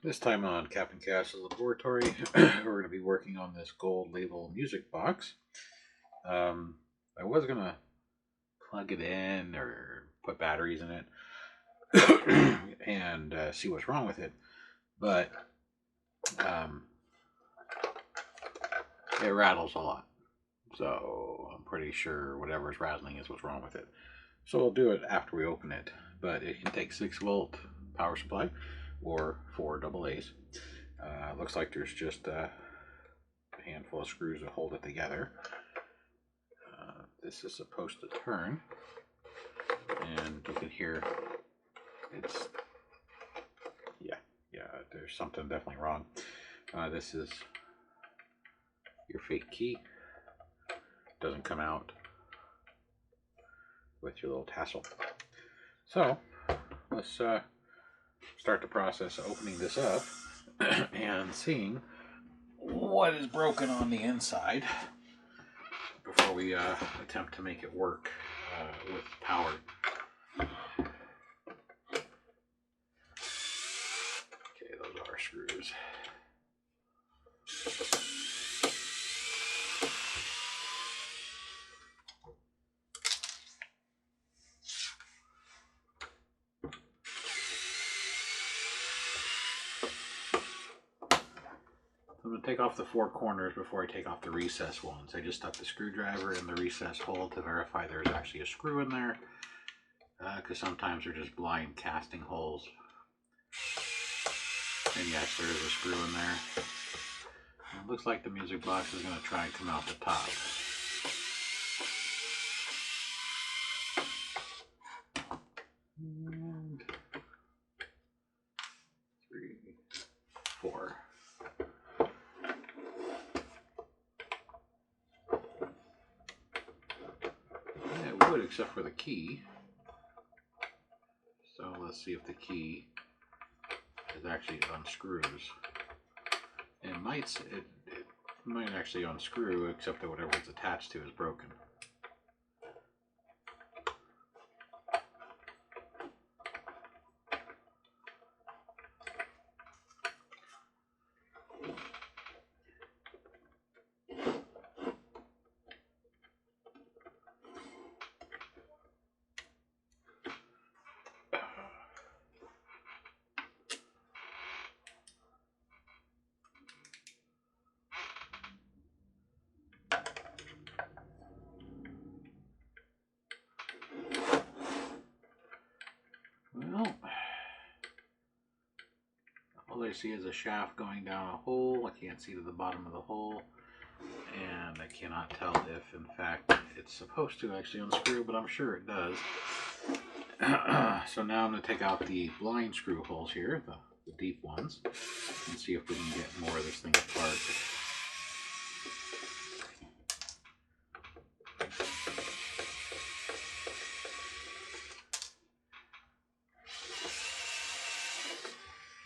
This time on Captain Cash's laboratory, we're going to be working on this gold label music box. I was going to plug it in or put batteries in it and see what's wrong with it, but it rattles a lot. So I'm pretty sure whatever's rattling is what's wrong with it. So we'll do it after we open it, but it can take 6-volt power supply or 4 AA's. Looks like there's just a handful of screws that hold it together. This is supposed to turn, and you can hear it's, yeah, there's something definitely wrong. This is your fake key. Doesn't come out with your little tassel. So let's start the process of opening this up and seeing what is broken on the inside before we attempt to make it work with power. Okay, those are screws. I'm going to take off the 4 corners before I take off the recess ones. I just stuck the screwdriver in the recess hole to verify there's actually a screw in there, because sometimes they're just blind casting holes. And yes, there is a screw in there. It looks like the music box is going to try and come out the top. And 3, 4. It would, except for the key. So let's see if the key is actually unscrews. It might actually unscrew, except that whatever it's attached to is broken. Well, all I see is a shaft going down a hole. I can't see to the bottom of the hole, and I cannot tell if in fact it's supposed to actually unscrew, but I'm sure it does. So now I'm going to take out the blind screw holes here, the deep ones, and see if we can get more of this thing apart.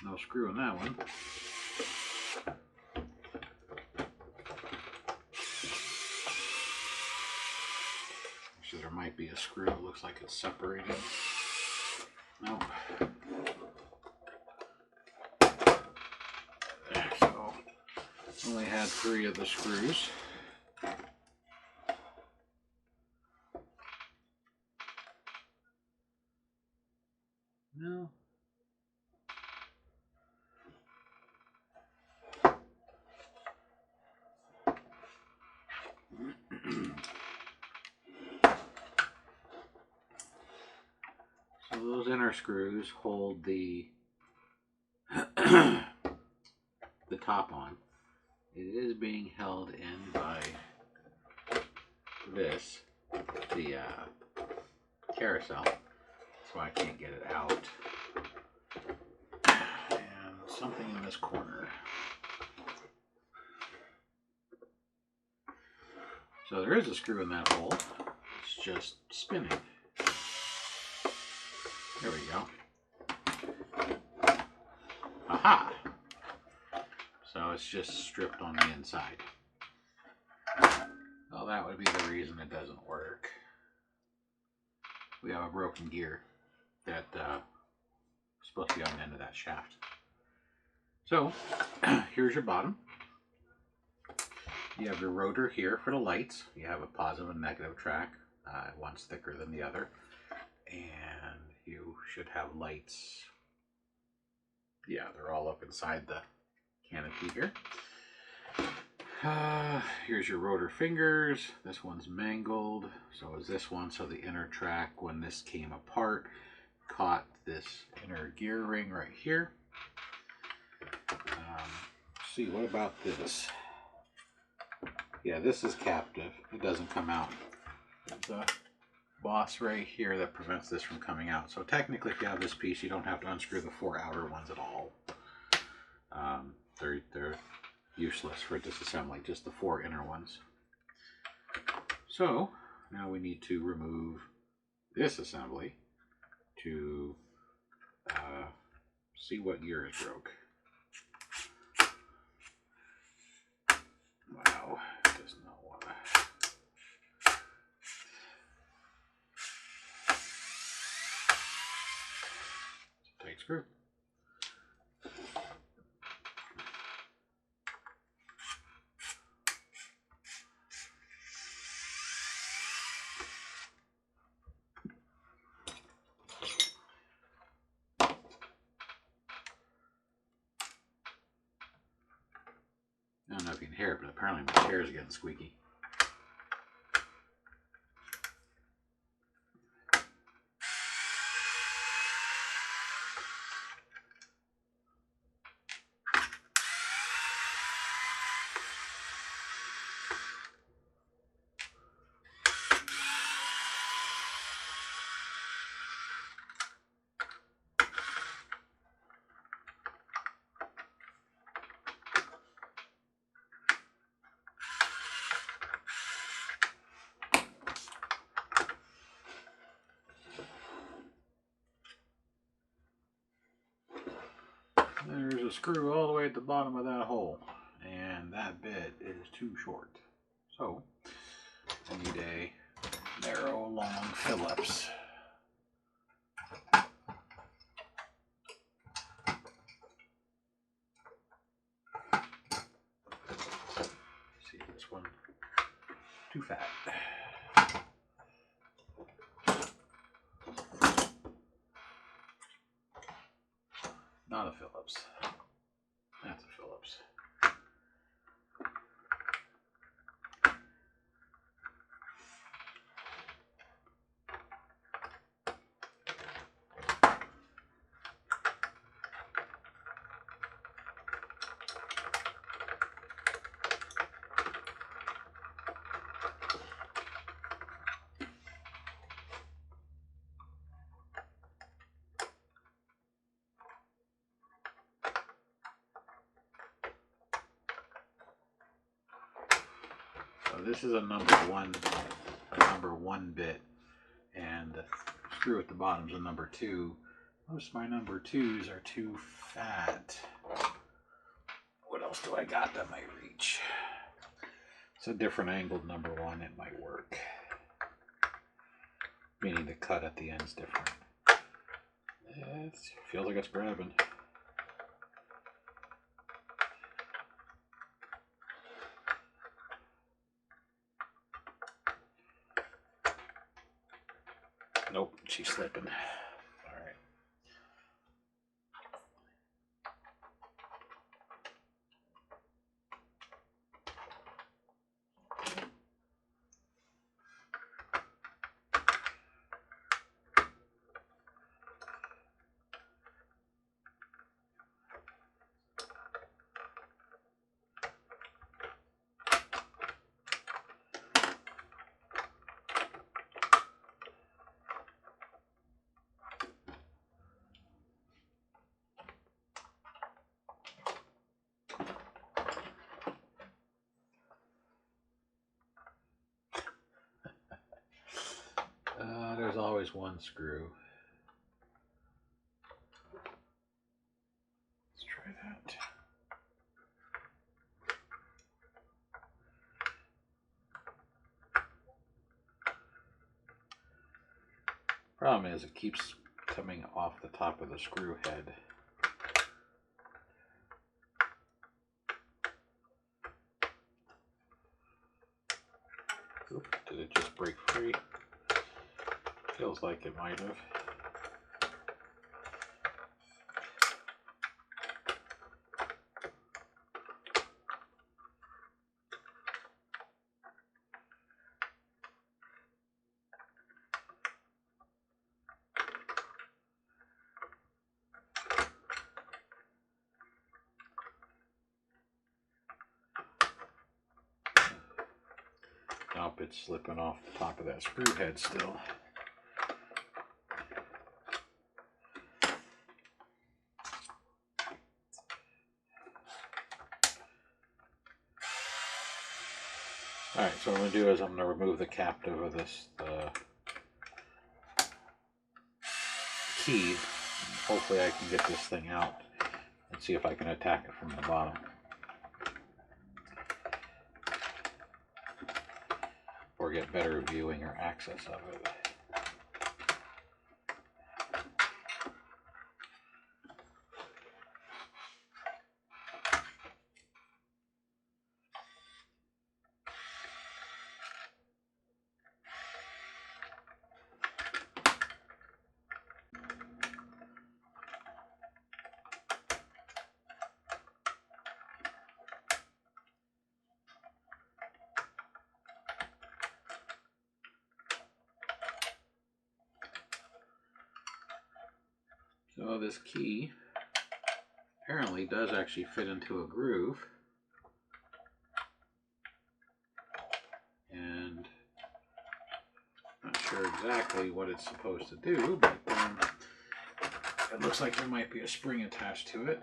No screw in that one. Actually, there might be a screw. It looks like it's separated. Nope. So, only had 3 of the screws. No. So those inner screws hold the the top on. It is being held in by this, the carousel. That's why I can't get it out. And something in this corner. So there is a screw in that hole. It's just spinning. There we go. Aha! So it's just stripped on the inside. Well, that would be the reason it doesn't work. We have a broken gear that is supposed to be on the end of that shaft. So here's your bottom. You have your rotor here for the lights. You have a positive and negative track. One's thicker than the other. And you should have lights. Yeah, they're all up inside the canopy here. Here's your rotor fingers. This one's mangled. So is this one. So the inner track, when this came apart, caught this inner gear ring right here. See, what about this? Yeah, this is captive. It doesn't come out. There's a boss right here that prevents this from coming out. So technically, if you have this piece, you don't have to unscrew the 4 outer ones at all. They're useless for disassembly, just the 4 inner ones. So now we need to remove this assembly to see what gear is broke. Wow, it does not want to. Tight screw. I don't know if you can hear it, but apparently my chair is getting squeaky. There's a screw all the way at the bottom of that hole, and that bit is too short. So I need a narrow, long Phillips. See this one, too fat. Not a Phillips. That's a Phillips. So this is a number one bit, and the screw at the bottom is a number 2. Most of my number 2s are too fat. What else do I got that might reach? It's a different angled number 1. It might work. Meaning the cut at the end is different. It feels like it's grabbing. Nope, she's slipping. All right. There's always one screw. Let's try that. Problem is, it keeps coming off the top of the screw head. Oop, did it just break free? Feels like it might have. Nope, it's slipping off the top of that screw head still. Alright, so what I'm going to do is I'm going to remove the captive of this key. Hopefully I can get this thing out and see if I can attack it from the bottom. Or get better viewing or access of it. So this key apparently does actually fit into a groove, and I'm not sure exactly what it's supposed to do, but it looks like there might be a spring attached to it.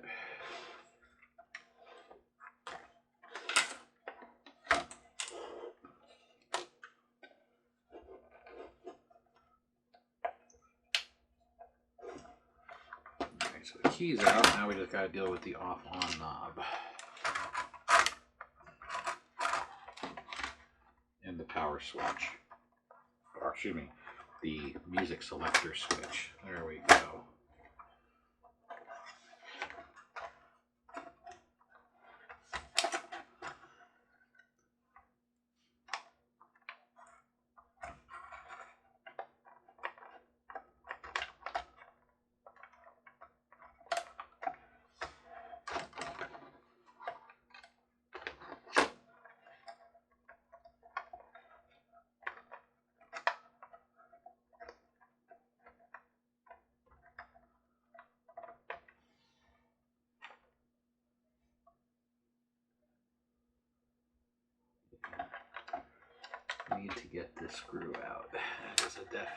So the key's out, now we just got to deal with the off-on knob. And the power switch. Or, excuse me, the music selector switch. There we go. Need to get this screw out. That is a definite.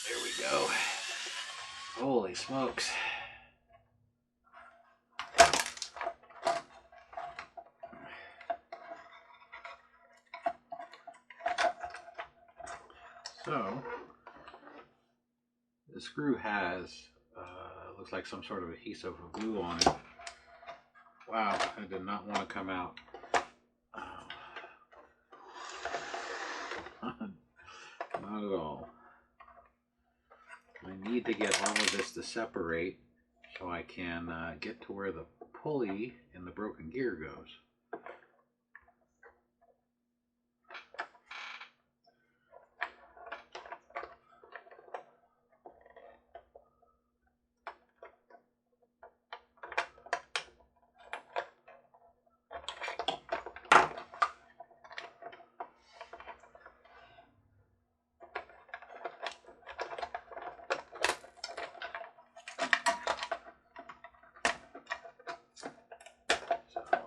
There we go. Holy smokes. So, the screw has, looks like some sort of adhesive or glue on it. Wow, it did not want to come out. Not at all. I need to get all of this to separate so I can get to where the pulley in the broken gear goes.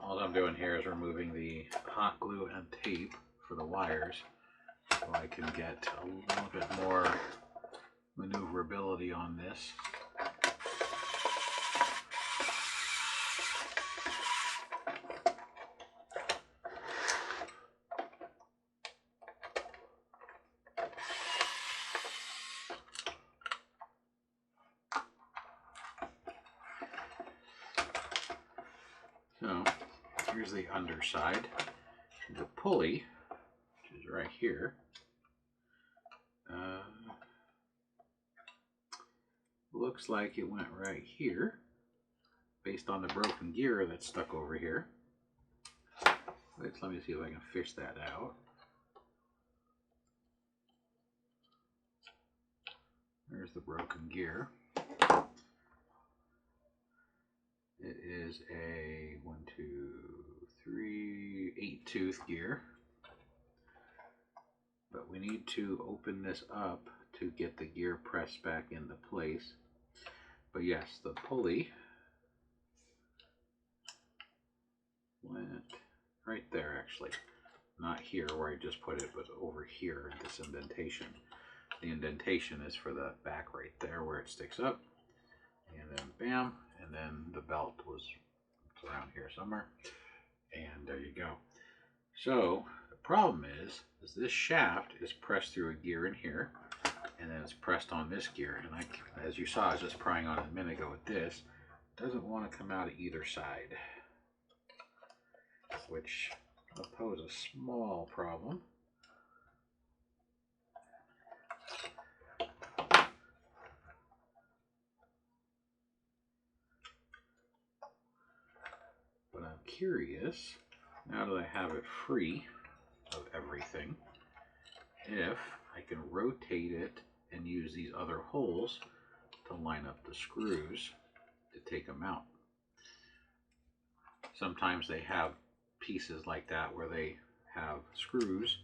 All I'm doing here is removing the hot glue and tape for the wires so I can get a little bit more maneuverability on this. So here's the underside. The pulley, which is right here, looks like it went right here based on the broken gear that's stuck over here. Let me see if I can fish that out. There's the broken gear. It is a 1, 2, 3, 8-tooth gear. But we need to open this up to get the gear pressed back into place. But yes, the pulley went right there actually. Not here where I just put it, but over here, this indentation. The indentation is for the back right there where it sticks up. And then bam, and then the belt was around here somewhere. And there you go. So the problem is this shaft is pressed through a gear in here, and then it's pressed on this gear. And as you saw, I was just prying on it a minute ago with this. It doesn't want to come out of either side, which will pose a small problem. But I'm curious, now that I have it free of everything, if I can rotate it and use these other holes to line up the screws to take them out. Sometimes they have pieces like that where they have screws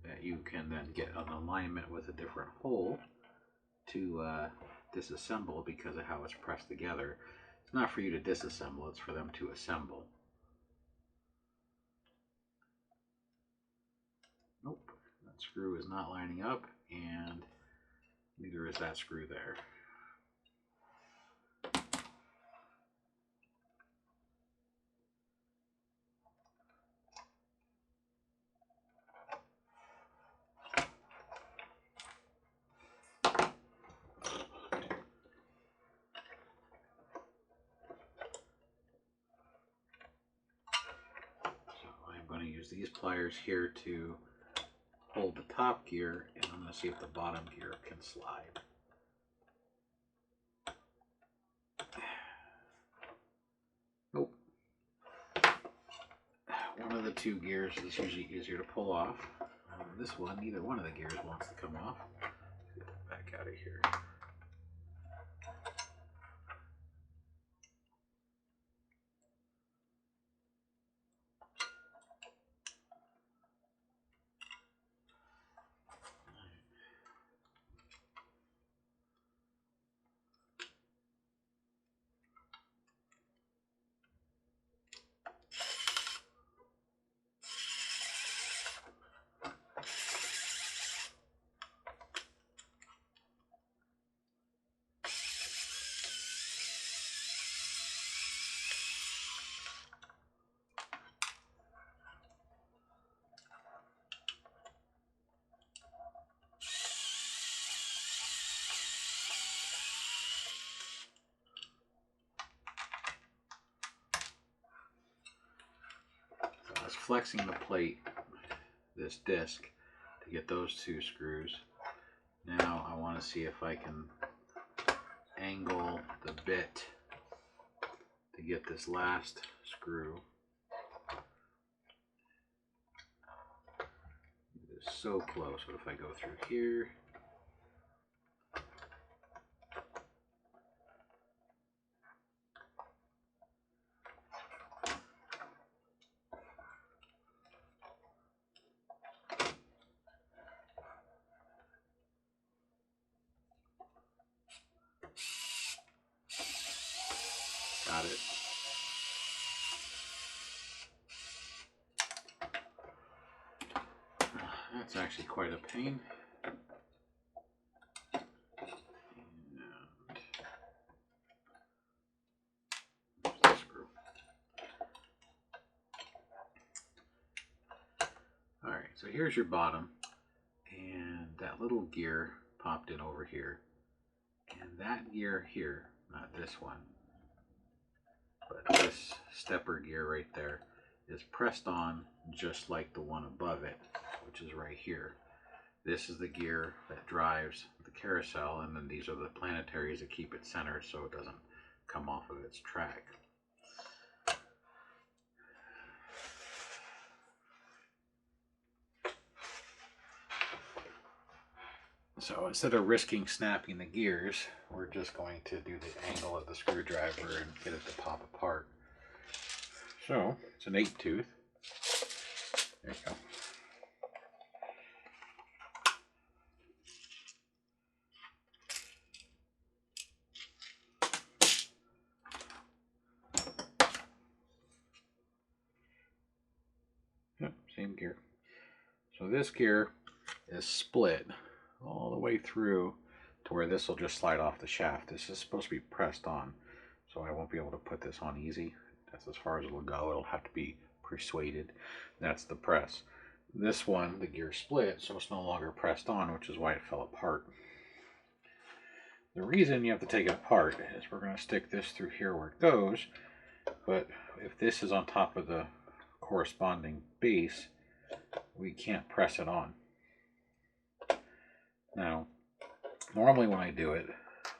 that you can then get an alignment with a different hole to disassemble because of how it's pressed together. It's not for you to disassemble, it's for them to assemble. Nope, that screw is not lining up, and neither is that screw there. Use these pliers here to hold the top gear, and I'm going to see if the bottom gear can slide. Nope. One of the two gears is usually easier to pull off. This one, neither one of the gears wants to come off. Let's get that back out of here. I was flexing the plate, this disc, to get those two screws. Now I want to see if I can angle the bit to get this last screw. It is so close. What if I go through here? Got it. That's actually quite a pain. And screw. All right, so here's your bottom, and that little gear popped in over here, and that gear here, not this one, But this stepper gear right there is pressed on just like the one above it, which is right here. This is the gear that drives the carousel, and then these are the planetaries that keep it centered so it doesn't come off of its track. So instead of risking snapping the gears, we're just going to do the angle of the screwdriver and get it to pop apart. So it's an 8-tooth. There you go. Yep, same gear. So this gear is split all the way through to where this will just slide off the shaft. This is supposed to be pressed on, so I won't be able to put this on easy. That's as far as it'll go. It'll have to be persuaded. That's the press. This one, the gear split, so it's no longer pressed on, which is why it fell apart. The reason you have to take it apart is we're going to stick this through here where it goes, but if this is on top of the corresponding base, we can't press it on. Now, normally when I do it,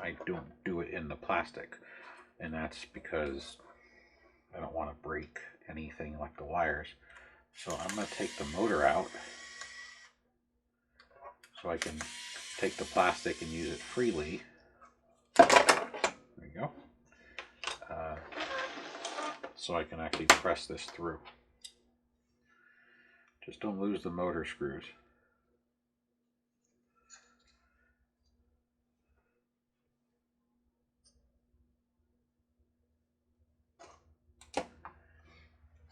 I don't do it in the plastic, and that's because I don't want to break anything like the wires. So I'm going to take the motor out so I can take the plastic and use it freely. There you go. So I can actually press this through. Just don't lose the motor screws.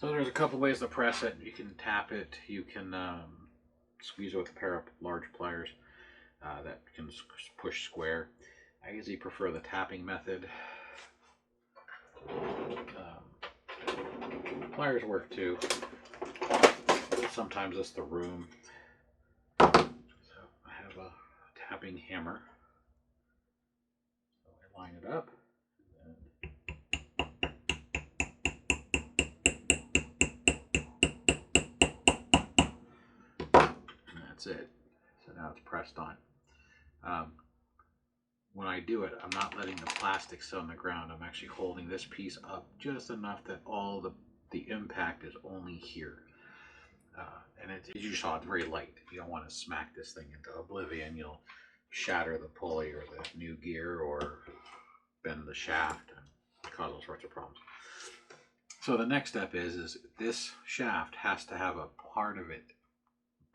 So there's a couple ways to press it. You can tap it, you can squeeze it with a pair of large pliers that can push square. I usually prefer the tapping method. Pliers work too. Sometimes it's the room. So I have a tapping hammer. So I line it up. And that's it. So now it's pressed on. When I do it, I'm not letting the plastic sit on the ground. I'm actually holding this piece up just enough that all the impact is only here. And as you saw, it's very light. You don't want to smack this thing into oblivion. You'll shatter the pulley or the new gear or bend the shaft and cause all sorts of problems. So the next step is this shaft has to have a part of it,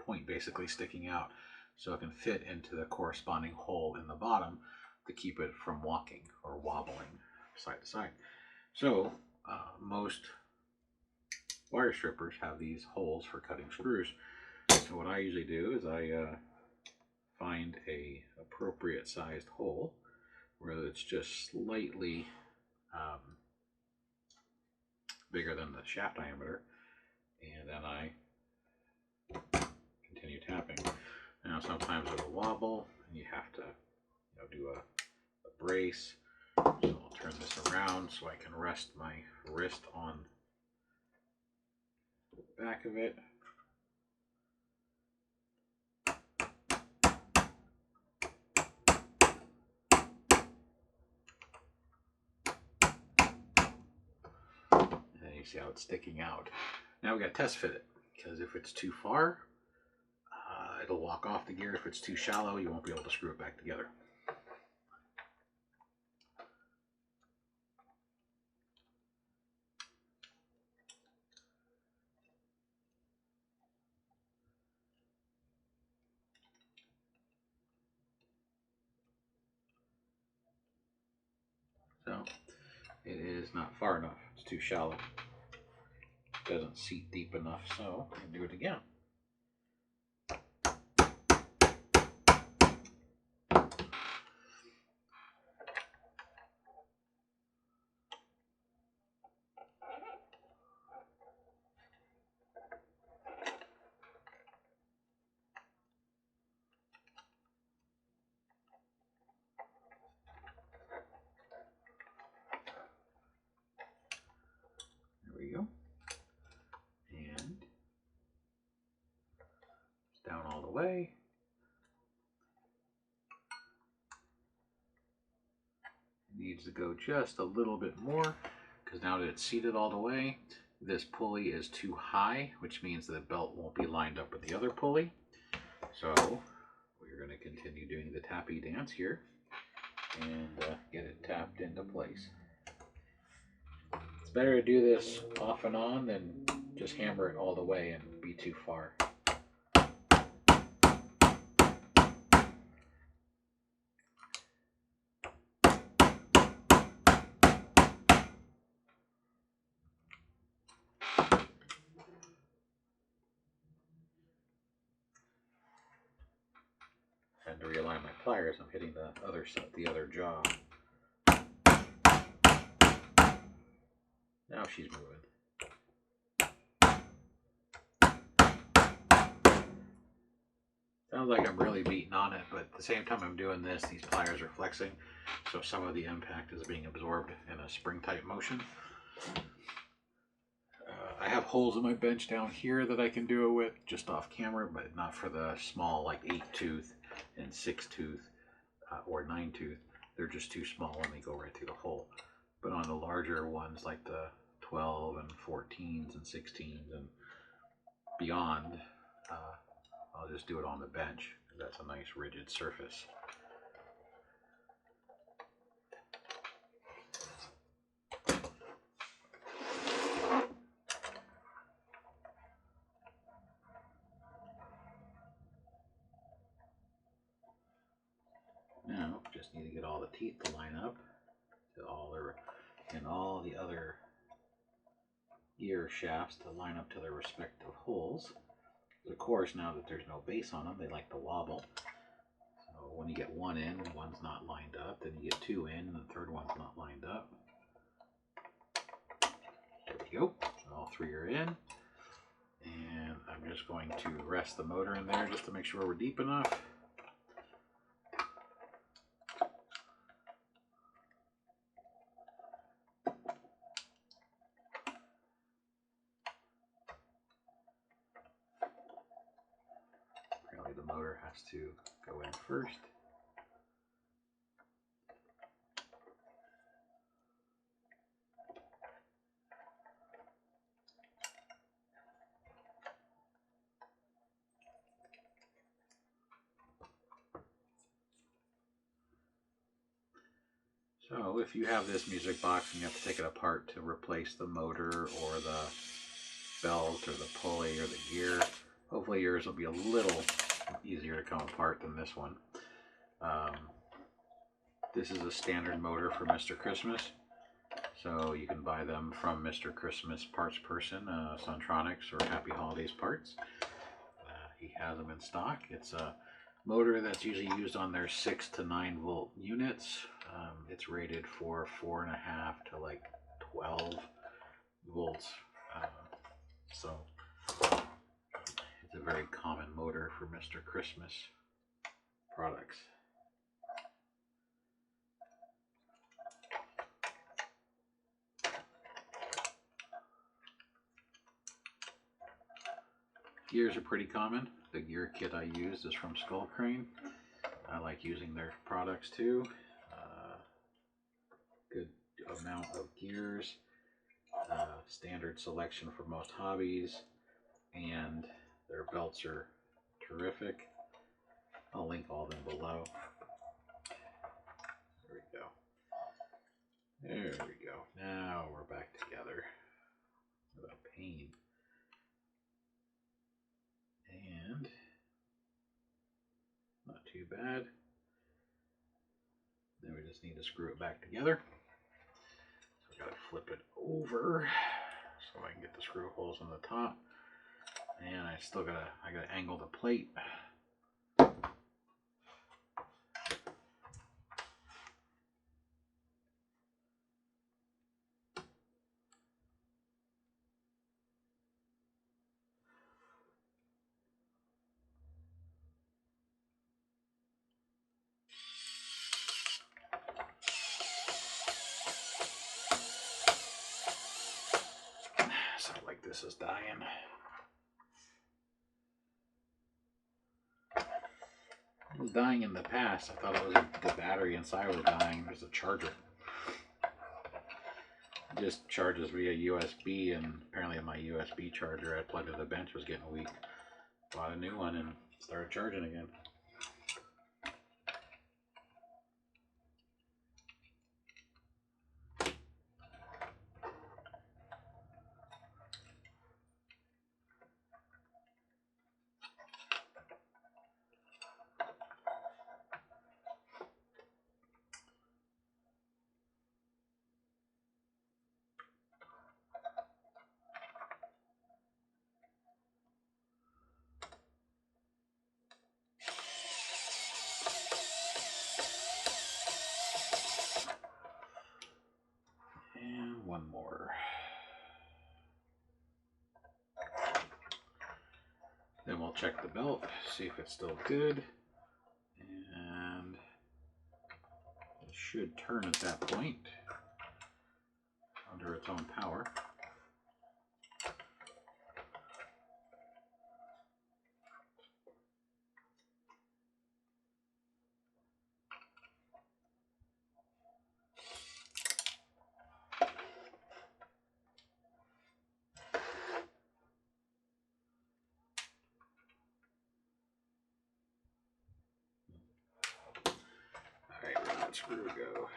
point basically sticking out, so it can fit into the corresponding hole in the bottom to keep it from walking or wobbling side to side. So most wire strippers have these holes for cutting screws. So what I usually do is I find a appropriate sized hole where it's just slightly bigger than the shaft diameter, and then I continue tapping. Now sometimes it'll wobble and you have to do a brace. So I'll turn this around so I can rest my wrist on the back of it. And you see how it's sticking out. Now we got to test fit it, because if it's too far, it'll walk off the gear. If it's too shallow, you won't be able to screw it back together. So it is not far enough. It's too shallow. It doesn't seat deep enough, so I'll do it again. way. It needs to go just a little bit more because now that it's seated all the way, this pulley is too high, which means the belt won't be lined up with the other pulley. So we're going to continue doing the tappy dance here and get it tapped into place. It's better to do this off and on than just hammer it all the way and be too far. And to realign my pliers, I'm hitting the other jaw. Now she's moving. Sounds like I'm really beating on it, but at the same time I'm doing this, these pliers are flexing, so some of the impact is being absorbed in a spring-type motion. I have holes in my bench down here that I can do it with, just off camera, but not for the small, like 8-tooth and 6-tooth or 9-tooth. They're just too small and they go right through the hole. But on the larger ones, like the 12 and 14s and 16s and beyond, I'll just do it on the bench. That's a nice rigid surface. Now, just need to get all the teeth to line up to all the other gear shafts to line up to their respective holes. Of course, now that there's no base on them, they like to wobble. So when you get one in, one's not lined up. Then you get two in, and the third one's not lined up. There we go. All three are in. And I'm just going to rest the motor in there just to make sure we're deep enough. The motor has to go in first. So if you have this music box and you have to take it apart to replace the motor or the belt or the pulley or the gear, hopefully yours will be a little easier to come apart than this one. This is a standard motor for Mr. Christmas, so you can buy them from Mr. Christmas Parts Person, Suntronics or Happy Holidays Parts. He has them in stock. It's a motor that's usually used on their 6 to 9 volt units. It's rated for 4.5 to like 12 volts. So it's a very common motor for Mr. Christmas products. Gears are pretty common. The gear kit I used is from Skull Crane. I like using their products too. Good amount of gears. Standard selection for most hobbies. And their belts are terrific. I'll link all of them below. There we go. There we go. Now we're back together. Without pain. And not too bad. Then we just need to screw it back together. So I gotta flip it over so I can get the screw holes on the top. And I gotta angle the plate. Sounds like this is dying. was dying in the past. I thought it was the battery inside was dying. There's a charger. It just charges via USB, and apparently my USB charger I plugged to the bench was getting weak. Bought a new one and started charging again. And one more. Then we'll check the belt, see if it's still good. And it should turn at that point under its own power. Alright, where did that screw go?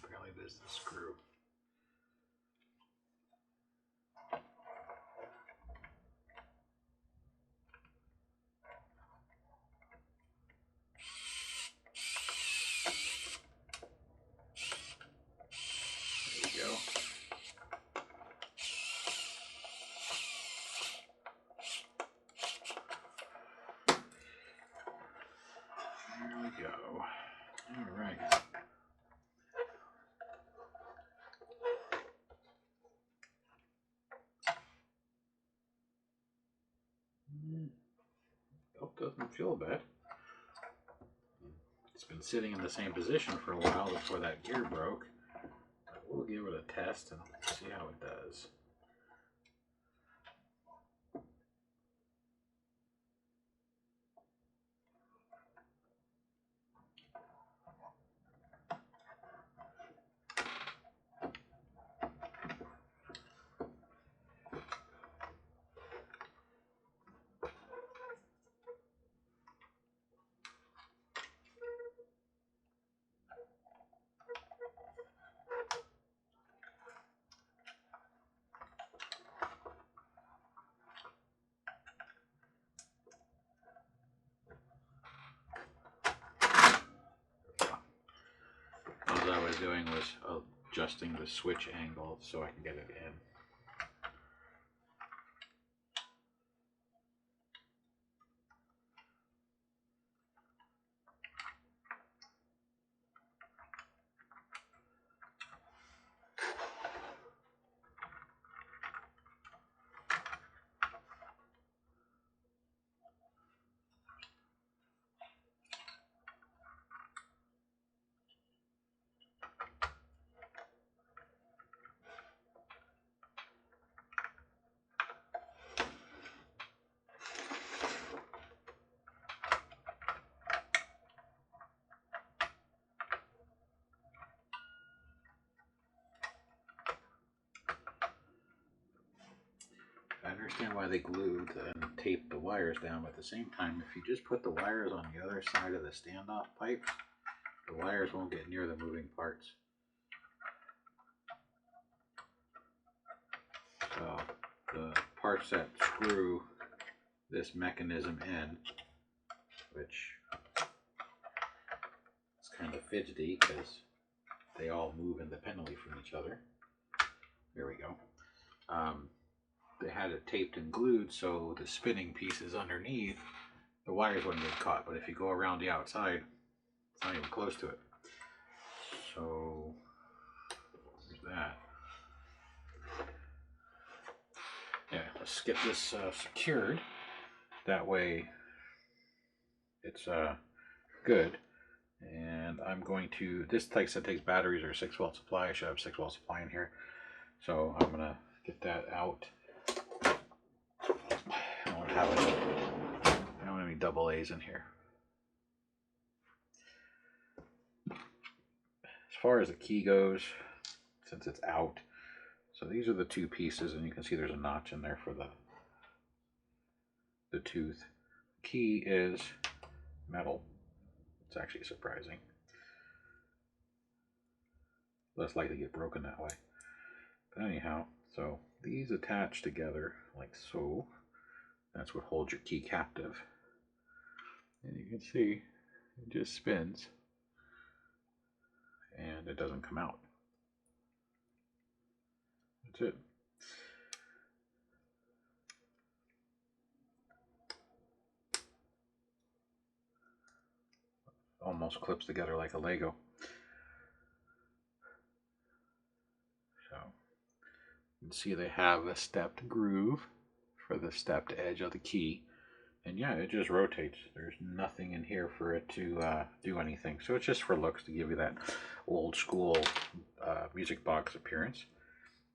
Apparently this is the screw. There we go. There we go. Alright. Belt doesn't feel bad. It's been sitting in the same position for a while before that gear broke. But we'll give it a test and see how it does. All I was doing was adjusting the switch angle so I can get it in. I understand why they glued and taped the wires down, but at the same time, if you just put the wires on the other side of the standoff pipes, the wires won't get near the moving parts. So the parts that screw this mechanism in, which is kind of fidgety because they all move independently from each other. There we go. They had it taped and glued so the spinning pieces underneath, the wires wouldn't get caught. But if you go around the outside, it's not even close to it. So there's that. Yeah, let's get this secured. That way it's good. And I'm going to, this like I said, takes batteries or a 6-volt supply. I should have 6-volt supply in here. So I'm gonna get that out. I don't have any double A's in here. As far as the key goes, since it's out, so these are the two pieces, and you can see there's a notch in there for the tooth. Key is metal. It's actually surprising. Less likely to get broken that way. But anyhow, so these attach together like so. That's what holds your key captive. And you can see it just spins and it doesn't come out. That's it. Almost clips together like a Lego. So you can see they have a stepped groove for the stepped edge of the key. And yeah, it just rotates. There's nothing in here for it to do anything. So it's just for looks to give you that old school music box appearance.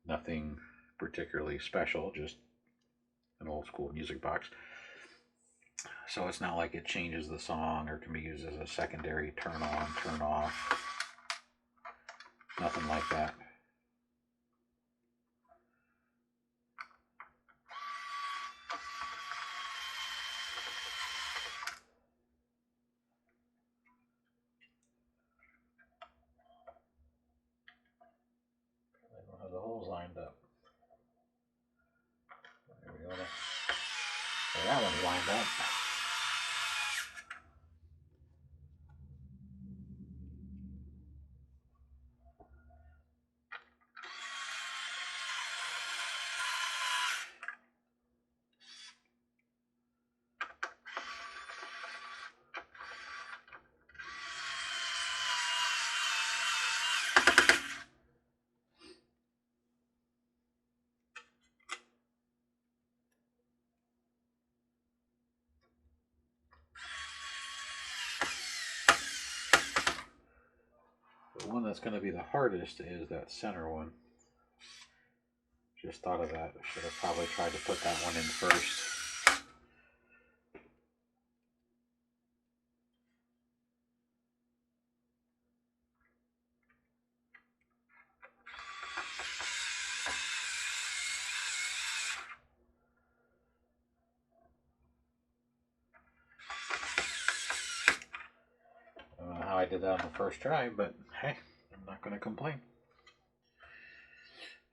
Nothing particularly special, just an old school music box. So it's not like it changes the song or can be used as a secondary turn on, turn off. Nothing like that. I don't have the holes lined up. There we go. So that one's lined up. The one that's going to be the hardest is that center one. Just thought of that. I should have probably tried to put that one in first. I don't know how I did that on the first try, but hey, I'm not going to complain.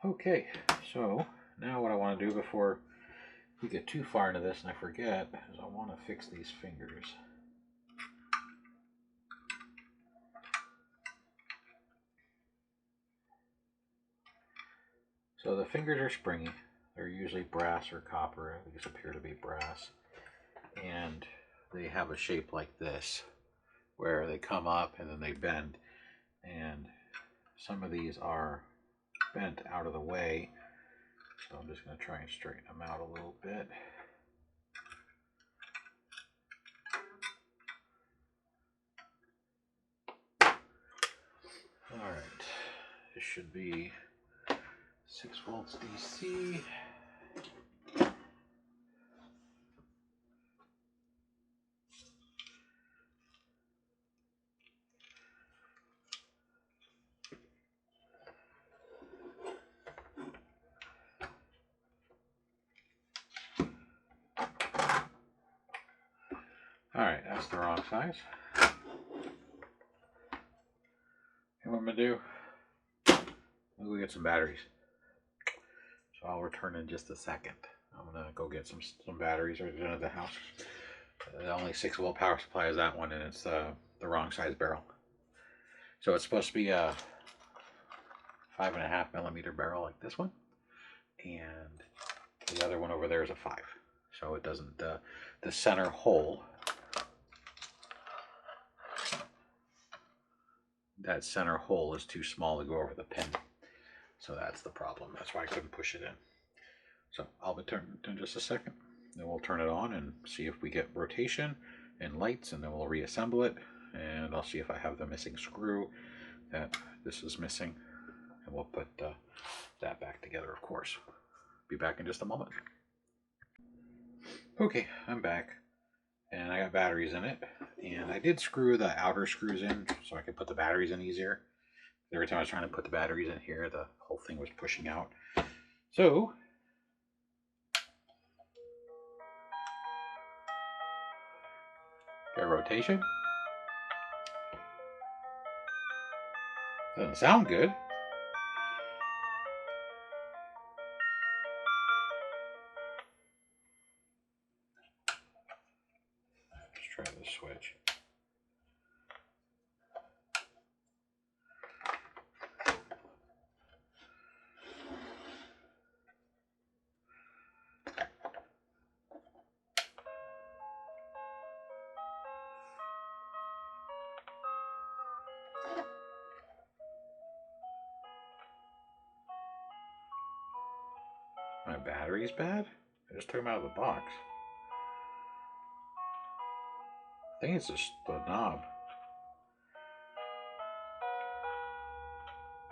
Okay, so now what I want to do before we get too far into this and I forget is I want to fix these fingers. So the fingers are springy. They're usually brass or copper. These appear to be brass. And they have a shape like this, where they come up and then they bend. And some of these are bent out of the way. So I'm just going to try and straighten them out a little bit. Alright, this should be 6 volts DC. Alright, that's the wrong size. And what I'm going to do, I'm going to get some batteries. So I'll return in just a second. I'm going to go get some batteries right at the house. The only 6-volt power supply is that one, and it's the wrong size barrel. So it's supposed to be a 5.5 millimeter barrel like this one. And the other one over there is a 5. So it doesn't, the center hole, that center hole is too small to go over the pin. So that's the problem. That's why I couldn't push it in. So I'll return in just a second. Then we'll turn it on and see if we get rotation and lights, and then we'll reassemble it and I'll see if I have the missing screw that this is missing, and we'll put that back together, of course. Be back in just a moment. Okay, I'm back, and I got batteries in it, and I did screw the outer screws in so I could put the batteries in easier. Every time I was trying to put the batteries in here, the whole thing was pushing out. So got rotation. Doesn't sound good. Let's try the switch. My battery's bad? I just took them out of the box. I think it's just the knob.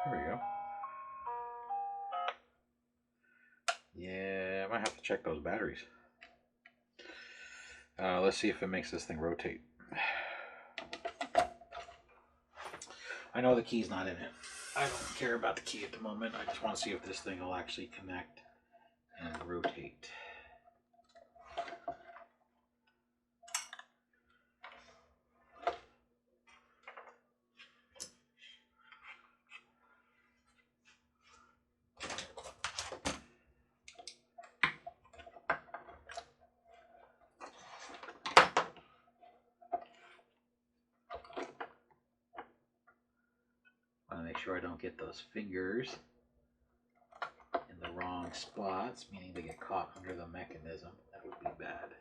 There we go. Yeah, I might have to check those batteries. Let's see if it makes this thing rotate. I know the key's not in it. I don't care about the key at the moment. I just want to see if this thing will actually connect and rotate. I want to make sure I don't get those fingers in the wrong spots, meaning they get caught under the mechanism. That would be bad.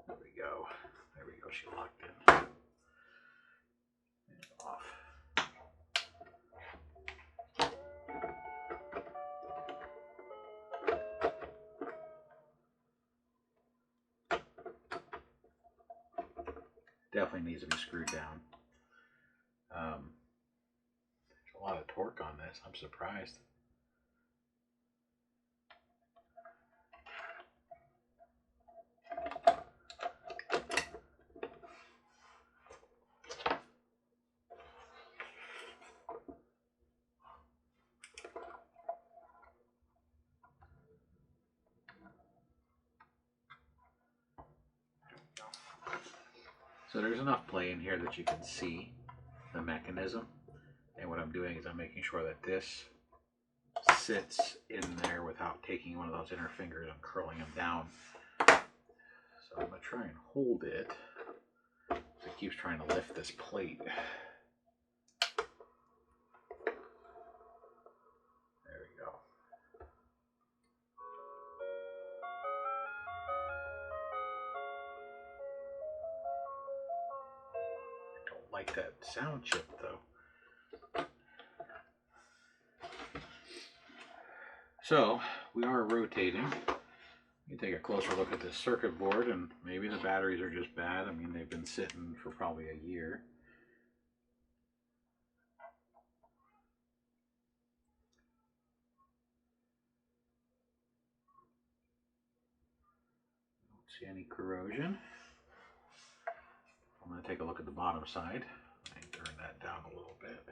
There we go. There we go. She locked in. And off. Definitely needs to be screwed down. There's a lot of torque on this. I'm surprised. So there's enough play in here that you can see the mechanism. And what I'm doing is I'm making sure that this sits in there without taking one of those inner fingers and curling them down. So I'm going to try and hold it. It keeps trying to lift this plate. There we go. I don't like that sound chip though. So we are rotating. You take a closer look at this circuit board, and maybe the batteries are just bad. I mean, they've been sitting for probably a year. Don't see any corrosion. I'm going to take a look at the bottom side and turn that down a little bit.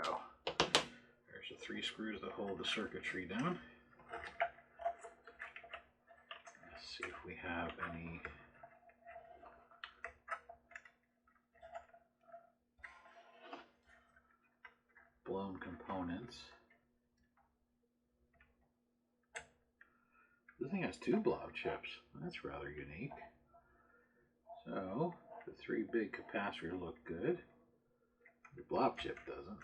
Go. There's the 3 screws that hold the circuitry down. see if we have any blown components. This thing has 2 blob chips. That's rather unique. So the 3 big capacitors look good. The blob chip doesn't,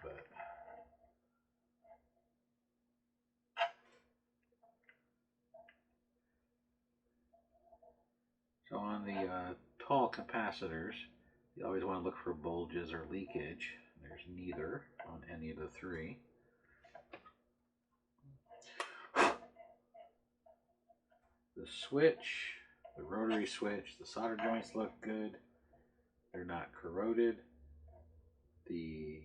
but so on the tall capacitors, you always want to look for bulges or leakage. There's neither on any of the 3. The switch, the rotary switch, the solder joints look good. They're not corroded. The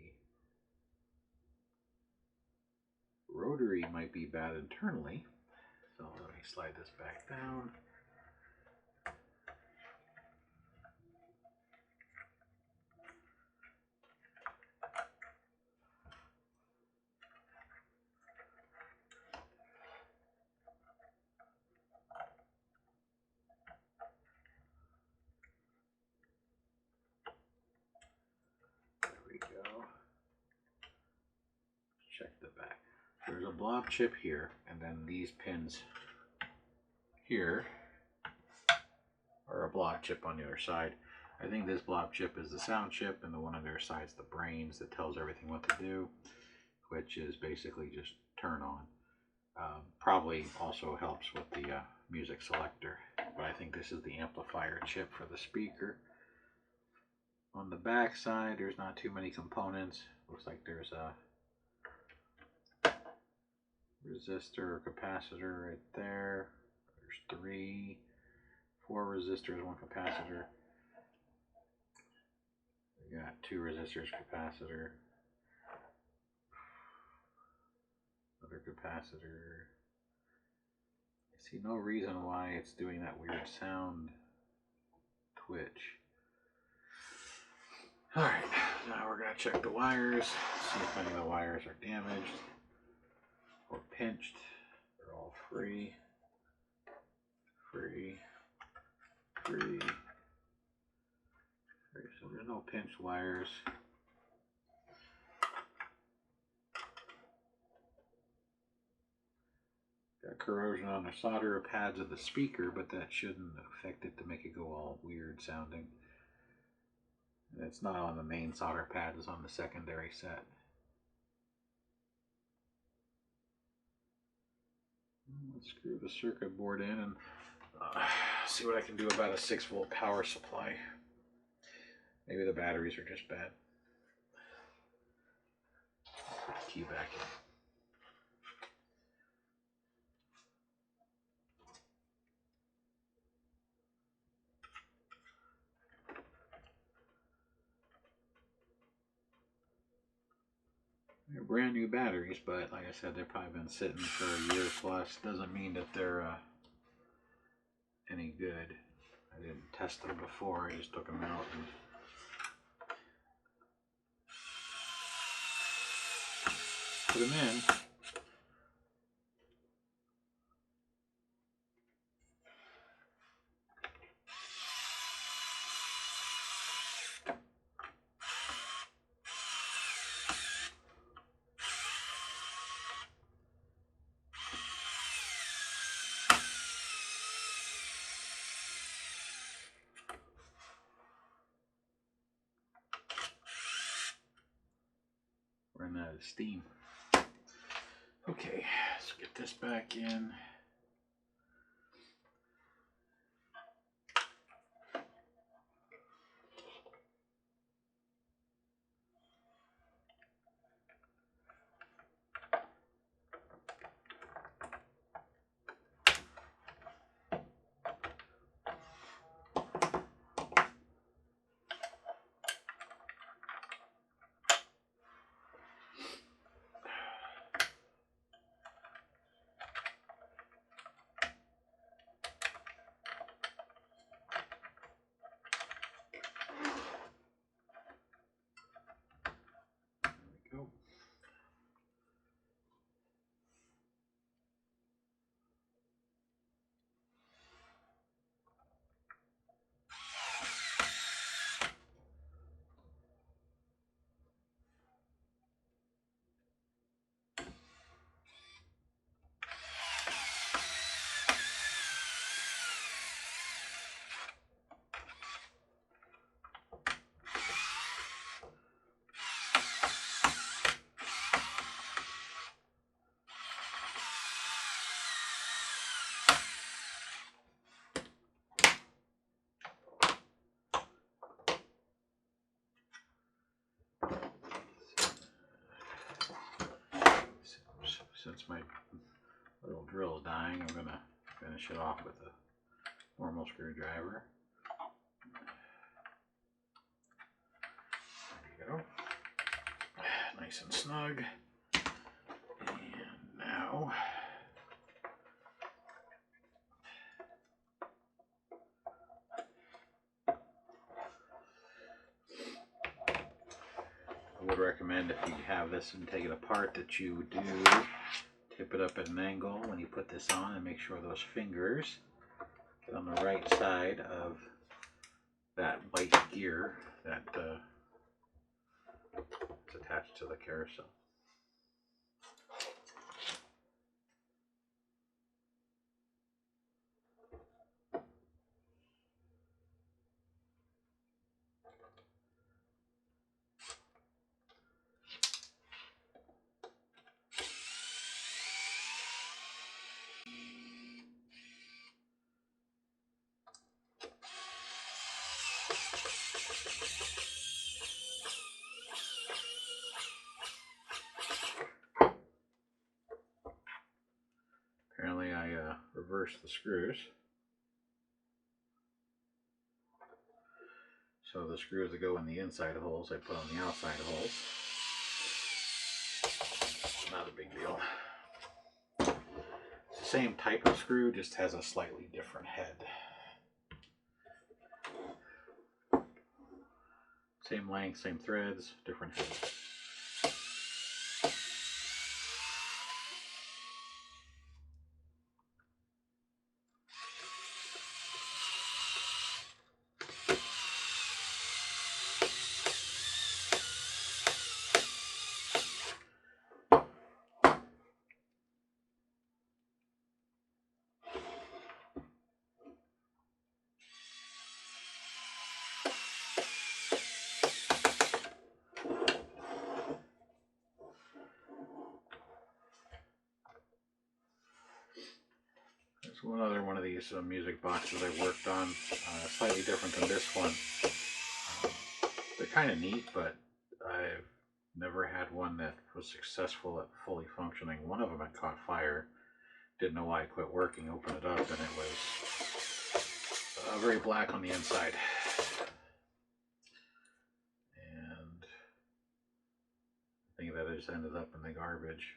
rotary might be bad internally. So let me slide this back down. Check the back. There's a blob chip here, and then these pins here are a blob chip on the other side. I think this blob chip is the sound chip, and the one on the other side is the brains that tells everything what to do, which is basically just turn on. Probably also helps with the music selector, but I think this is the amplifier chip for the speaker. On the back side, there's not too many components. Looks like there's a resistor or capacitor right there. There's 3, 4 resistors, 1 capacitor. We got 2 resistors, capacitor, another capacitor. I see no reason why it's doing that weird sound twitch. Alright, now we're going to check the wires, see if any of the wires are damaged or pinched. They're all free. So there's no pinched wires. Got corrosion on the solder pads of the speaker, but that shouldn't affect it to make it go all weird sounding. And it's not on the main solder pad, it's on the secondary set. Let's screw the circuit board in and see what I can do about a 6-volt power supply. Maybe the batteries are just bad. Put the key back in. They're brand new batteries, but like I said, they've probably been sitting for a year plus. Doesn't mean that they're any good. I didn't test them before, I just took them out and put them in. Run out of steam. Okay, let's get this back in. satisfying. I'm going to finish it off with a normal screwdriver. There you go. Nice and snug. And now I would recommend, if you have this and take it apart, that you do tip it up at an angle when you put this on, and make sure those fingers get on the right side of that white gear that is attached to the carousel. Apparently I reversed the screws. So the screws that go in the inside holes, I put on the outside holes. Not a big deal. It's the same type of screw, just has a slightly different head. Same length, same threads, different head. There's one other one of these music boxes I worked on, slightly different than this one. They're kind of neat, but I've never had one that was successful at fully functioning. One of them had caught fire. Didn't know why it quit working. Opened it up and it was very black on the inside. And I think that just ended up in the garbage.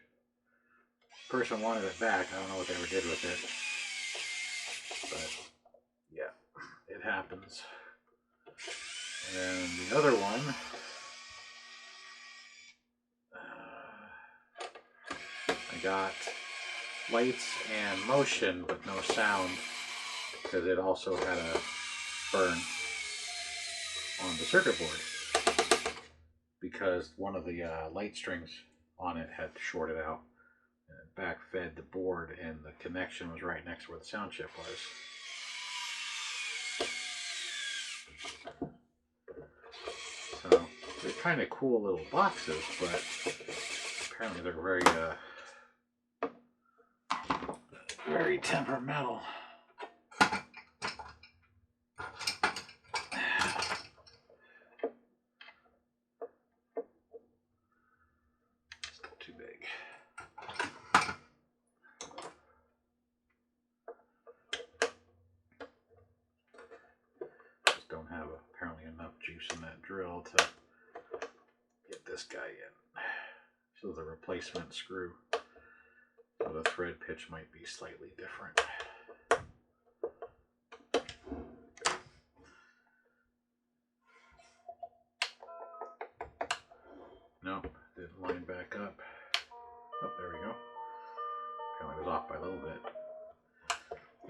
Person wanted it back. I don't know what they ever did with it. But yeah, it happens. And then the other one, I got lights and motion but no sound, because it also had a burn on the circuit board, because one of the light strings on it had shorted out. It backfed the board, and the connection was right next to where the sound chip was. So they're kind of cool little boxes, but apparently they're very temperamental. Still too big. Just don't have apparently enough juice in that drill to get this guy in. So the replacement screw, so the thread pitch might be slightly different. Nope, didn't line back up. Oh, there we go. Apparently it was off by a little bit.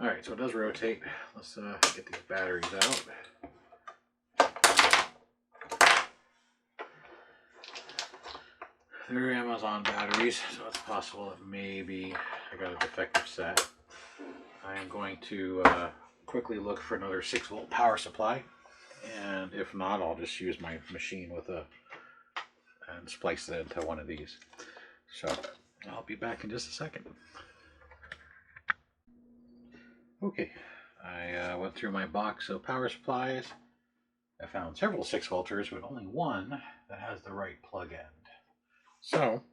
Alright, so it does rotate. Let's get these batteries out. They're Amazon batteries, so it's possible that maybe I got a defective set. I am going to quickly look for another 6-volt power supply, and if not, I'll just use my machine with and splice it into one of these. So I'll be back in just a second. Okay, I went through my box of power supplies. I found several 6-volters, but only one that has the right plug end. So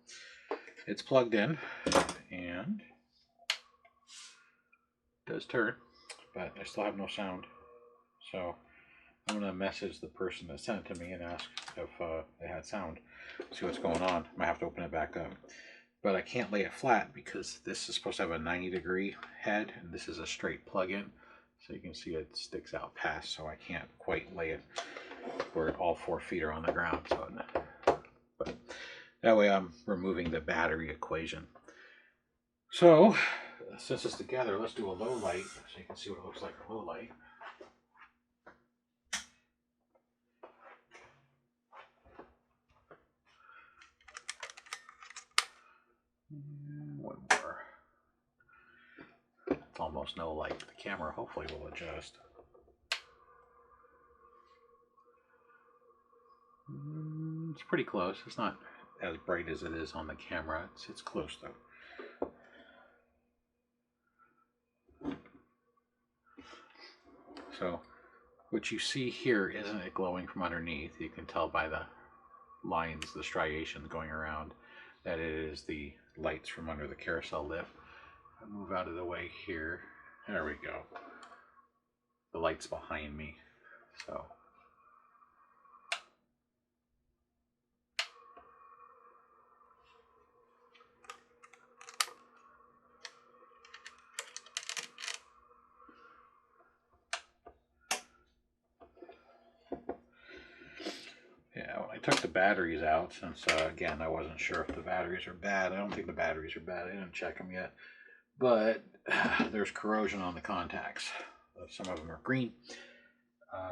it's plugged in, and does turn, but I still have no sound. So I'm going to message the person that sent it to me and ask if they had sound. See what's going on. I might have to open it back up. But I can't lay it flat because this is supposed to have a 90-degree head, and this is a straight plug-in. So you can see it sticks out past, so I can't quite lay it where all 4 feet are on the ground. So, but that way I'm removing the battery equation. So since it's together, let's do a low light so you can see what it looks like in low light. One more. It's almost no light. The camera hopefully will adjust. It's pretty close. It's not as bright as it is on the camera. It's close though. So what you see here isn't it glowing from underneath. You can tell by the lines, the striations going around, that it is the lights from under the carousel lift. I move out of the way here. There we go. The light's behind me. So yeah, when I took the batteries out, since again I wasn't sure if the batteries are bad. I don't think the batteries are bad. I didn't check them yet. But there's corrosion on the contacts. Some of them are green.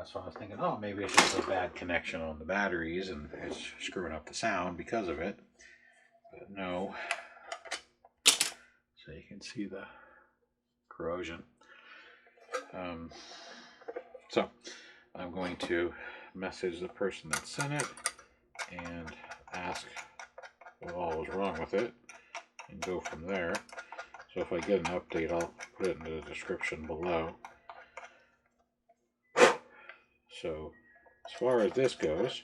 So I was thinking, oh, maybe it's just a bad connection on the batteries and it's screwing up the sound because of it. But no. So you can see the corrosion. So I'm going to message the person that sent it and ask what all was wrong with it and go from there. So if I get an update, I'll put it in the description below. So as far as this goes,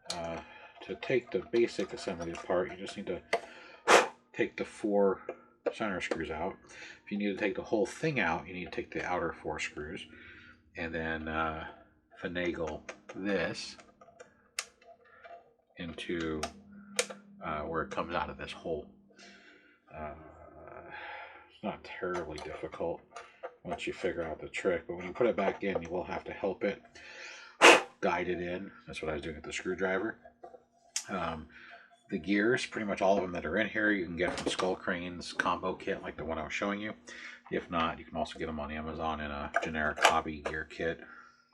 to take the basic assembly apart, you just need to take the 4 center screws out. If you need to take the whole thing out, you need to take the outer 4 screws and then finagle this into where it comes out of this hole. It's not terribly difficult once you figure out the trick, but when you put it back in, you will have to help it guide it in. That's what I was doing with the screwdriver. The gears, pretty much all of them that are in here, you can get from Skull Crane's combo kit like the one I was showing you. If not, you can also get them on Amazon in a generic hobby gear kit.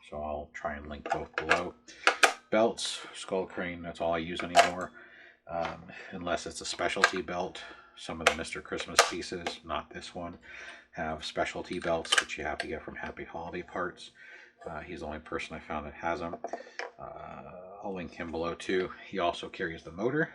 So I'll try and link both below. Belts, Skull Crane, that's all I use anymore. Unless it's a specialty belt. Some of the Mr. Christmas pieces, not this one, have specialty belts, which you have to get from Happy Holiday Parts. He's the only person I found that has them. I'll link him below too. He also carries the motor.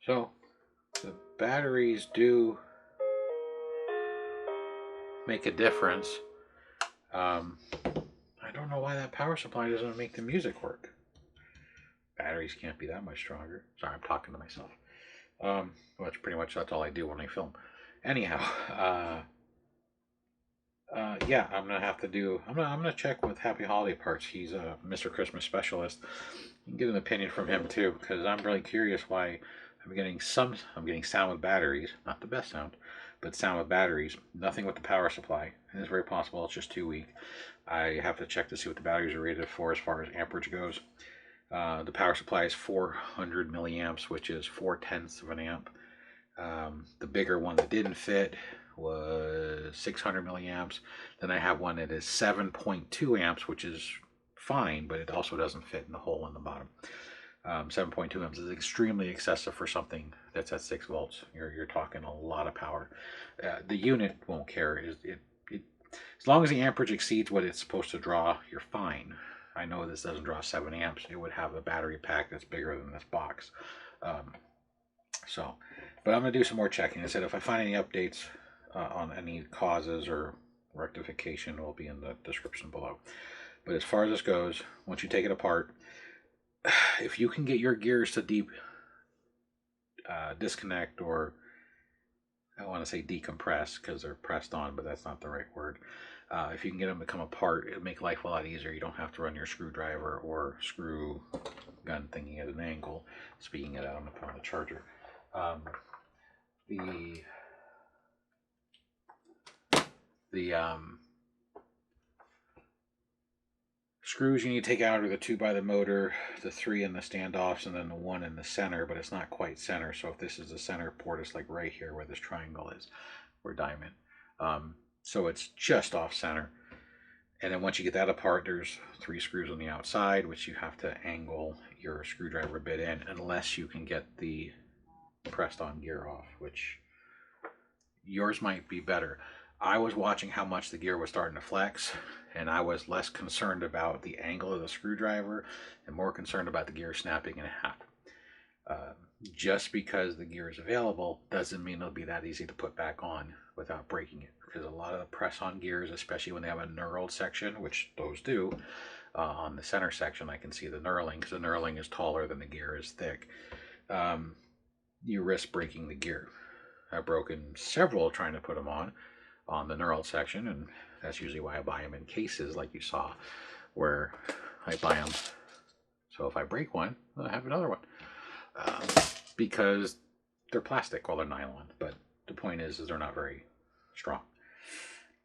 So the batteries do make a difference. I don't know why that power supply doesn't make the music work. Batteries can't be that much stronger. Sorry, I'm talking to myself. Which pretty much that's all I do when I film. Anyhow, yeah, I'm gonna have to do. I'm gonna check with Happy Holiday Parts. He's a Mr. Christmas specialist. You can get an opinion from him too, because I'm really curious why I'm getting sound with batteries, not the best sound, but sound with batteries. Nothing with the power supply, and it's very possible it's just too weak. I have to check to see what the batteries are rated for as far as amperage goes. The power supply is 400 milliamps, which is 4/10 of an amp. The bigger one that didn't fit was 600 milliamps. Then I have one that is 7.2 amps, which is fine, but it also doesn't fit in the hole in the bottom. 7.2 ohms is extremely excessive for something that's at 6 volts. You're talking a lot of power. The unit won't care. As long as the amperage exceeds what it's supposed to draw, you're fine. I know this doesn't draw 7 amps. It would have a battery pack that's bigger than this box. But I'm going to do some more checking. I said if I find any updates on any causes or rectification, it will be in the description below. But as far as this goes, once you take it apart, if you can get your gears to disconnect, or I want to say decompress because they're pressed on, but that's not the right word. If you can get them to come apart, it'll make life a lot easier. You don't have to run your screwdriver or screw gun thingy at an angle. Speaking of that, I'm going to put on the charger. The screws you need to take out are the 2 by the motor, the 3 in the standoffs, and then the 1 in the center, but it's not quite center. So if this is the center port, it's like right here where this triangle is, or diamond. So it's just off center. And then once you get that apart, there's 3 screws on the outside, which you have to angle your screwdriver bit in, unless you can get the pressed on gear off, which yours might be better. I was watching how much the gear was starting to flex, and I was less concerned about the angle of the screwdriver and more concerned about the gear snapping in half. Just because the gear is available doesn't mean it'll be that easy to put back on without breaking it, because a lot of the press-on gears, especially when they have a knurled section, which those do, on the center section I can see the knurling, because the knurling is taller than the gear is thick. You risk breaking the gear. I've broken several trying to put them on the knurled section, and that's usually why I buy them in cases like you saw, where I buy them so if I break one, I have another one, because they're plastic while they're nylon, but the point is they're not very strong.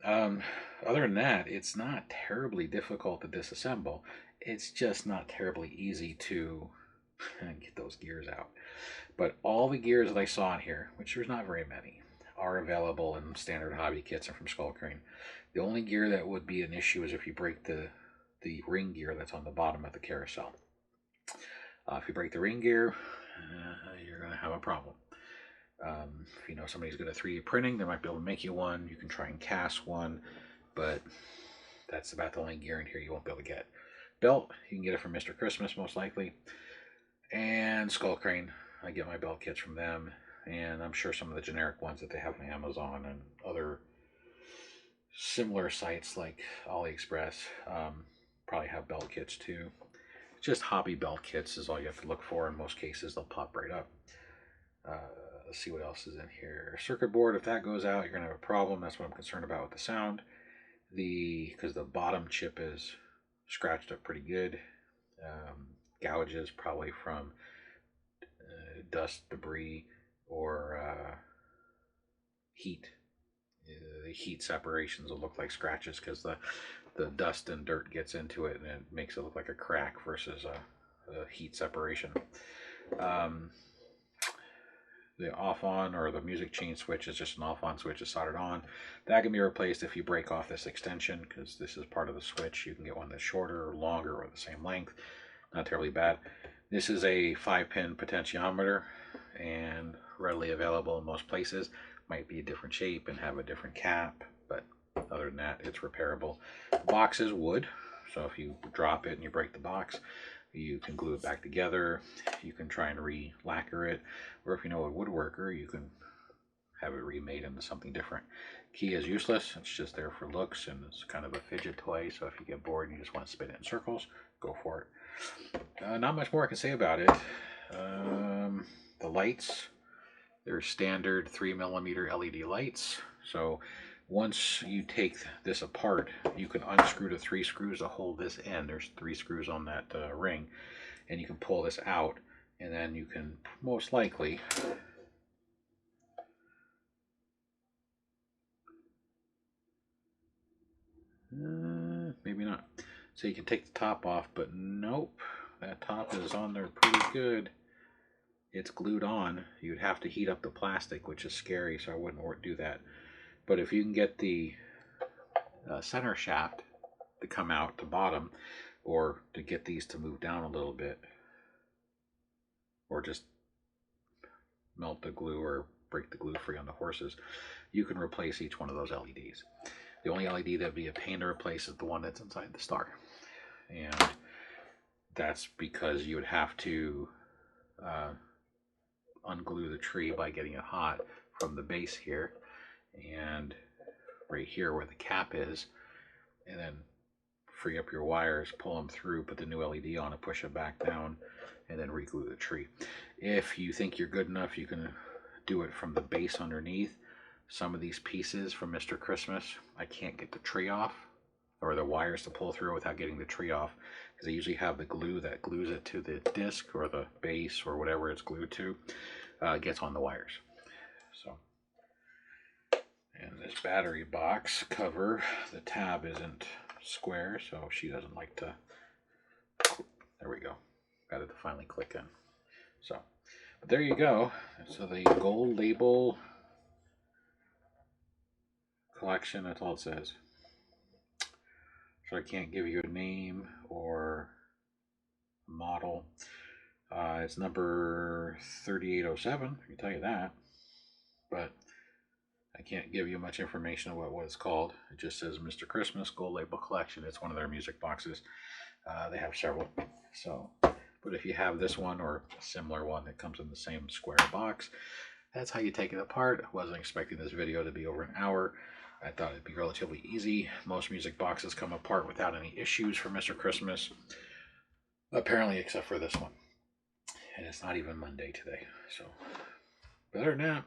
Other than that, it's not terribly difficult to disassemble. It's just not terribly easy to get those gears out. But all the gears that I saw in here, which there's not very many, are available in standard hobby kits and from Skull Crane. The only gear that would be an issue is if you break the ring gear that's on the bottom of the carousel. If you break the ring gear, you're going to have a problem. If you know somebody's good at 3D printing, they might be able to make you one. You can try and cast one, but that's about the only gear in here you won't be able to get. Belt, you can get it from Mr. Christmas most likely. And Skull Crane, I get my belt kits from them, and I'm sure some of the generic ones that they have on Amazon and other similar sites like AliExpress probably have belt kits too. Just hobby belt kits is all you have to look for. In most cases, they'll pop right up. Let's see what else is in here. Circuit board, if that goes out, you're going to have a problem. That's what I'm concerned about with the sound. Because the bottom chip is scratched up pretty good. Gouges probably from dust, debris, or heat. The heat separations will look like scratches because the dust and dirt gets into it and it makes it look like a crack versus a heat separation. The off-on or the music chain switch is just an off-on switch is soldered on. That can be replaced if you break off this extension, because this is part of the switch. You can get one that's shorter or longer or the same length. Not terribly bad. This is a 5-pin potentiometer and readily available in most places. Might be a different shape and have a different cap, but other than that, it's repairable. The box is wood, so if you drop it and you break the box, you can glue it back together. You can try and re-lacquer it, or if you know a woodworker, you can have it remade into something different. Key is useless. It's just there for looks, and it's kind of a fidget toy, so if you get bored and you just want to spin it in circles, go for it. Not much more I can say about it. The lights, they're standard 3mm LED lights. So once you take this apart, you can unscrew the 3 screws to hold this in. There's 3 screws on that ring, and you can pull this out, and then you can most likely maybe not. So you can take the top off, but nope, that top is on there pretty good. It's glued on. You'd have to heat up the plastic, which is scary, so I wouldn't do that. But if you can get the center shaft to come out the bottom, or to get these to move down a little bit, or just melt the glue or break the glue free on the horses, you can replace each one of those LEDs. The only LED that would be a pain to replace is the one that's inside the star. And that's because you would have to unglue the tree by getting it hot from the base here and right here where the cap is, and then free up your wires, pull them through, put the new LED on and push it back down, and then re-glue the tree. If you think you're good enough, you can do it from the base underneath. Some of these pieces from Mr. Christmas, I can't get the tree off or the wires to pull through without getting the tree off, because they usually have the glue that glues it to the disc or the base or whatever it's glued to, gets on the wires. So, and this battery box cover, the tab isn't square, so she doesn't like to. There we go. Got it to finally click in. So, but there you go. So the gold label collection, that's all it says. So I can't give you a name or a model. It's number 3807, I can tell you that. But I can't give you much information about what it's called. It just says Mr. Christmas Gold Label Collection. It's one of their music boxes. They have several. So, but if you have this one or a similar one that comes in the same square box, that's how you take it apart. I wasn't expecting this video to be over an hour. I thought it'd be relatively easy. Most music boxes come apart without any issues for Mr. Christmas. Apparently, except for this one. And it's not even Monday today. So, other than that,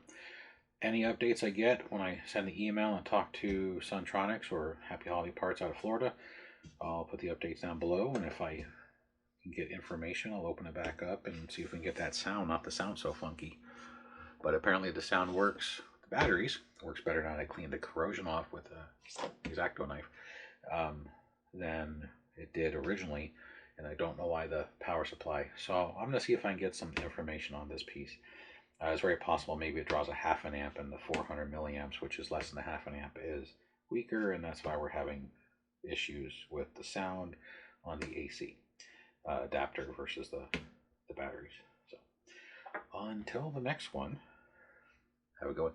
any updates I get when I send the email and talk to Suntronics or Happy Holiday Parts out of Florida, I'll put the updates down below. And if I can get information, I'll open it back up and see if we can get that sound, not the sound so funky. But apparently the sound works. The batteries works better now that I cleaned the corrosion off with the X-Acto knife than it did originally. And I don't know why the power supply. So I'm going to see if I can get some information on this piece. It's very possible maybe it draws a half an amp and the 400 milliamps, which is less than a half an amp, is weaker, and that's why we're having issues with the sound on the AC adapter versus the batteries. So until the next one, have a good one.